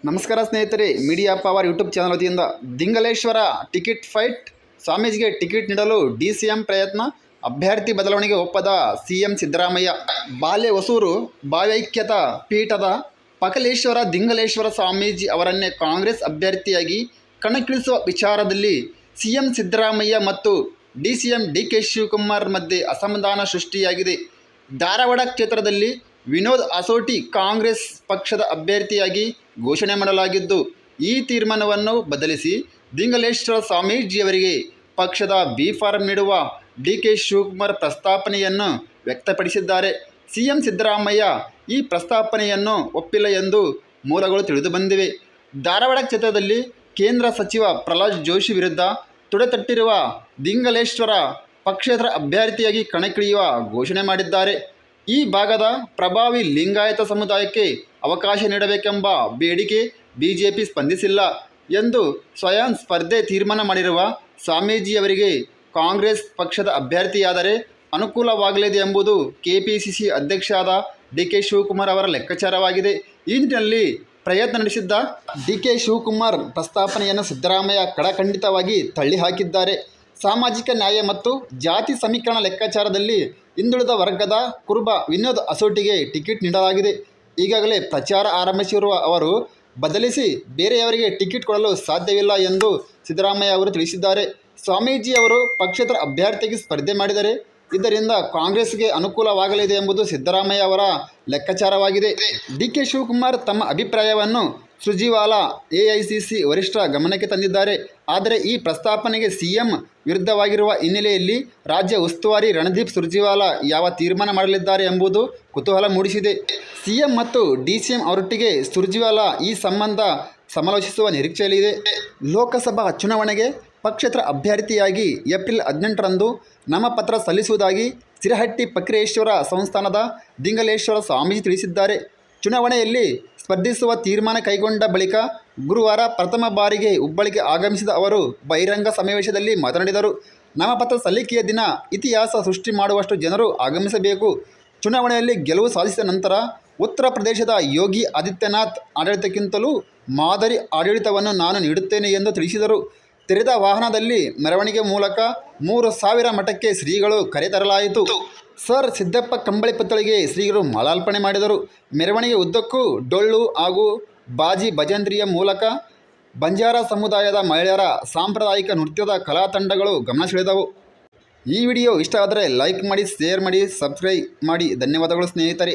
ನಮಸ್ಕಾರ ಸ್ನೇಹಿತರೆ, media power YouTube channel ವತಿಯಿಂದ ದಿಂಗಲೇಶ್ವರ ಟಿಕೆಟ್ ಫೈಟ್. ಸ್ವಾಮೀಜಿಗೆ ಟಿಕೆಟ್ ನೀಡಲು ಡಿಸಿಎಂ ಪ್ರಯತ್ನ, ಅಭ್ಯರ್ಥಿ ಬದಲಾವಣೆಗೆ ಒಪ್ಪದ ಸಿಎಂ ಸಿದ್ದರಾಮಯ್ಯ. ಬಾಲ್ಯ ಹೊಸೂರು ಭಾವೈಕ್ಯತಾ ಪೀಠದ ಪಕಲೇಶ್ವರ ದಿಂಗಲೇಶ್ವರ ಸ್ವಾಮೀಜಿ ಅವರನ್ನೇ ಕಾಂಗ್ರೆಸ್ ಅಭ್ಯರ್ಥಿಯಾಗಿ ಕಣಕ್ಕಿಳಿಸುವ ವಿಚಾರದಲ್ಲಿ ಸಿಎಂ ಸಿದ್ದರಾಮಯ್ಯ ಮತ್ತು ಡಿಸಿಎಂ ಡಿಕೆ ಶಿವಕುಮಾರ್ ಮಧ್ಯೆ ಅಸಮಾಧಾನ ಸೃಷ್ಟಿಯಾಗಿದೆ. ಧಾರವಾಡ ಕ್ಷೇತ್ರದಲ್ಲಿ ವಿನೋದ್ ಅಸೋಟಿ ಕಾಂಗ್ರೆಸ್ ಪಕ್ಷದ ಅಭ್ಯರ್ಥಿಯಾಗಿ ಘೋಷಣೆ ಮಾಡಲಾಗಿದ್ದು, ಈ ತೀರ್ಮಾನವನ್ನು ಬದಲಿಸಿ ದಿಂಗಲೇಶ್ವರ ಸ್ವಾಮೀಜಿಯವರಿಗೆ ಪಕ್ಷದ ಬಿ ಫಾರಂ ನೀಡುವ ಡಿಕೆ ಶಿವಕುಮಾರ್ ಪ್ರಸ್ತಾಪನೆಯನ್ನು ವ್ಯಕ್ತಪಡಿಸಿದ್ದಾರೆ. ಸಿಎಂ ಸಿದ್ದರಾಮಯ್ಯ ಈ ಪ್ರಸ್ತಾಪನೆಯನ್ನು ಒಪ್ಪಿಲ್ಲ ಎಂದು ಮೂಲಗಳು ತಿಳಿದುಬಂದಿವೆ. ಧಾರವಾಡ ಕ್ಷೇತ್ರದಲ್ಲಿ ಕೇಂದ್ರ ಸಚಿವ ಪ್ರಹ್ಲಾದ್ ಜೋಶಿ ವಿರುದ್ಧ ತೊಡೆತಟ್ಟಿರುವ ದಿಂಗಲೇಶ್ವರ ಪಕ್ಷೇತರ ಅಭ್ಯರ್ಥಿಯಾಗಿ ಕಣಕ್ಕಿಳಿಯುವ ಘೋಷಣೆ ಮಾಡಿದ್ದಾರೆ. ಈ ಭಾಗದ ಪ್ರಭಾವಿ ಲಿಂಗಾಯತ ಸಮುದಾಯಕ್ಕೆ ಅವಕಾಶ ನೀಡಬೇಕೆಂಬ ಬೇಡಿಕೆ ಬಿಜೆಪಿ ಸ್ಪಂದಿಸಿಲ್ಲ ಎಂದು ಸ್ವಯಂ ಸ್ಪರ್ಧೆ ತೀರ್ಮಾನ ಮಾಡಿರುವ ಸ್ವಾಮೀಜಿಯವರಿಗೆ ಕಾಂಗ್ರೆಸ್ ಪಕ್ಷದ ಅಭ್ಯರ್ಥಿಯಾದರೆ ಅನುಕೂಲವಾಗಲಿದೆ ಎಂಬುದು ಕೆಪಿಸಿಸಿ ಅಧ್ಯಕ್ಷರಾದ ಡಿಕೆ ಶಿವಕುಮಾರ್ ಅವರ ಲೆಕ್ಕಾಚಾರವಾಗಿದೆ. ಈ ನಿಟ್ಟಿನಲ್ಲಿ ಪ್ರಯತ್ನ ನಡೆಸಿದ್ದ ಡಿಕೆ ಶಿವಕುಮಾರ್ ಪ್ರಸ್ತಾಪನೆಯನ್ನು ಸಿದ್ದರಾಮಯ್ಯ ಕಡಖಂಡಿತವಾಗಿ ತಳ್ಳಿಹಾಕಿದ್ದಾರೆ. ಸಾಮಾಜಿಕ ನ್ಯಾಯ ಮತ್ತು ಜಾತಿ ಸಮೀಕರಣ ಲೆಕ್ಕಾಚಾರದಲ್ಲಿ ಹಿಂದುಳಿದ ವರ್ಗದ ಕುರುಬ ವಿನೋದ್ ಅಸೋಟಿಗೆ ಟಿಕೆಟ್ ನೀಡಲಾಗಿದೆ. ಈಗಾಗಲೇ ಪ್ರಚಾರ ಆರಂಭಿಸಿರುವ ಅವರು ಬದಲಿಸಿ ಬೇರೆಯವರಿಗೆ ಟಿಕೆಟ್ ಕೊಡಲು ಸಾಧ್ಯವಿಲ್ಲ ಎಂದು ಸಿದ್ದರಾಮಯ್ಯ ಅವರು ತಿಳಿಸಿದ್ದಾರೆ. ಸ್ವಾಮೀಜಿ ಅವರು ಪಕ್ಷೇತರ ಅಭ್ಯರ್ಥಿಯಾಗಿ ಸ್ಪರ್ಧೆ ಮಾಡಿದರೆ ಇದರಿಂದ ಕಾಂಗ್ರೆಸ್ಗೆ ಅನುಕೂಲವಾಗಲಿದೆ ಎಂಬುದು ಸಿದ್ದರಾಮಯ್ಯ ಅವರ ಲೆಕ್ಕಾಚಾರವಾಗಿದೆ. ಡಿಕೆ ಶಿವಕುಮಾರ್ ತಮ್ಮ ಅಭಿಪ್ರಾಯವನ್ನು ಸುರ್ಜೇವಾಲಾ ಎಐಸಿಸಿ ವರಿಷ್ಠರ ಗಮನಕ್ಕೆ ತಂದಿದ್ದಾರೆ. ಆದರೆ ಈ ಪ್ರಸ್ತಾಪನೆಗೆ ಸಿಎಂ ವಿರುದ್ಧವಾಗಿರುವ ಹಿನ್ನೆಲೆಯಲ್ಲಿ ರಾಜ್ಯ ಉಸ್ತುವಾರಿ ರಣದೀಪ್ ಸುರ್ಜೇವಾಲಾ ಯಾವ ತೀರ್ಮಾನ ಮಾಡಲಿದ್ದಾರೆ ಎಂಬುದು ಕುತೂಹಲ ಮೂಡಿಸಿದೆ. ಸಿಎಂ ಮತ್ತು ಡಿಸಿಎಂ ಅವರೊಟ್ಟಿಗೆ ಸುರ್ಜೇವಾಲಾ ಈ ಸಂಬಂಧ ಸಮಾಲೋಚಿಸುವ ನಿರೀಕ್ಷೆಯಲ್ಲಿದೆ. ಲೋಕಸಭಾ ಚುನಾವಣೆಗೆ ಪಕ್ಷೇತರ ಅಭ್ಯರ್ಥಿಯಾಗಿ ಏಪ್ರಿಲ್ 18ರಂದು ನಾಮಪತ್ರ ಸಲ್ಲಿಸುವುದಾಗಿ ಸಿರಹಟ್ಟಿ ಫಕೀರೇಶ್ವರ ಸಂಸ್ಥಾನದ ದಿಂಗಲೇಶ್ವರ ಸ್ವಾಮೀಜಿ ತಿಳಿಸಿದ್ದಾರೆ. ಚುನಾವಣೆಯಲ್ಲಿ ಸ್ಪರ್ಧಿಸುವ ತೀರ್ಮಾನ ಕೈಗೊಂಡ ಬಳಿಕ ಗುರುವಾರ ಪ್ರಥಮ ಬಾರಿಗೆ ಹುಬ್ಬಳ್ಳಿಗೆ ಆಗಮಿಸಿದ ಅವರು ಬಹಿರಂಗ ಸಮಾವೇಶದಲ್ಲಿ ಮಾತನಾಡಿದರು. ನಾಮಪತ್ರ ಸಲ್ಲಿಕೆಯ ದಿನ ಇತಿಹಾಸ ಸೃಷ್ಟಿ ಮಾಡುವಷ್ಟು ಜನರು ಆಗಮಿಸಬೇಕು. ಚುನಾವಣೆಯಲ್ಲಿ ಗೆಲುವು ಸಾಧಿಸಿದ ನಂತರ ಉತ್ತರ ಪ್ರದೇಶದ ಯೋಗಿ ಆದಿತ್ಯನಾಥ್ ಆಡಳಿತಕ್ಕಿಂತಲೂ ಮಾದರಿ ಆಡಳಿತವನ್ನು ನಾನು ನೀಡುತ್ತೇನೆ ಎಂದು ತಿಳಿಸಿದರು. ತೆರೆದ ವಾಹನದಲ್ಲಿ ಮೆರವಣಿಗೆ ಮೂಲಕ 3000 ಮಠಕ್ಕೆ ಶ್ರೀಗಳು ಕರೆತರಲಾಯಿತು. ಸರ್ ಸಿದ್ದಪ್ಪ ಕಂಬಳಿ ಪುತ್ಥಳಿಗೆ ಶ್ರೀಗಳು ಮಾಲಾರ್ಪಣೆ ಮಾಡಿದರು. ಮೆರವಣಿಗೆ ಉದ್ದಕ್ಕೂ ಡೊಳ್ಳು ಹಾಗೂ ಬಾಜಿ ಭಜಂತ್ರಿಯ ಮೂಲಕ ಬಂಜಾರ ಸಮುದಾಯದ ಮಹಿಳೆಯರ ಸಾಂಪ್ರದಾಯಿಕ ನೃತ್ಯದ ಕಲಾ ತಂಡಗಳು ಗಮನ ಸೆಳೆದವು. ಈ ವಿಡಿಯೋ ಇಷ್ಟ ಆದರೆ ಲೈಕ್ ಮಾಡಿ, ಶೇರ್ ಮಾಡಿ, ಸಬ್ಸ್ಕ್ರೈಬ್ ಮಾಡಿ. ಧನ್ಯವಾದಗಳು ಸ್ನೇಹಿತರೆ.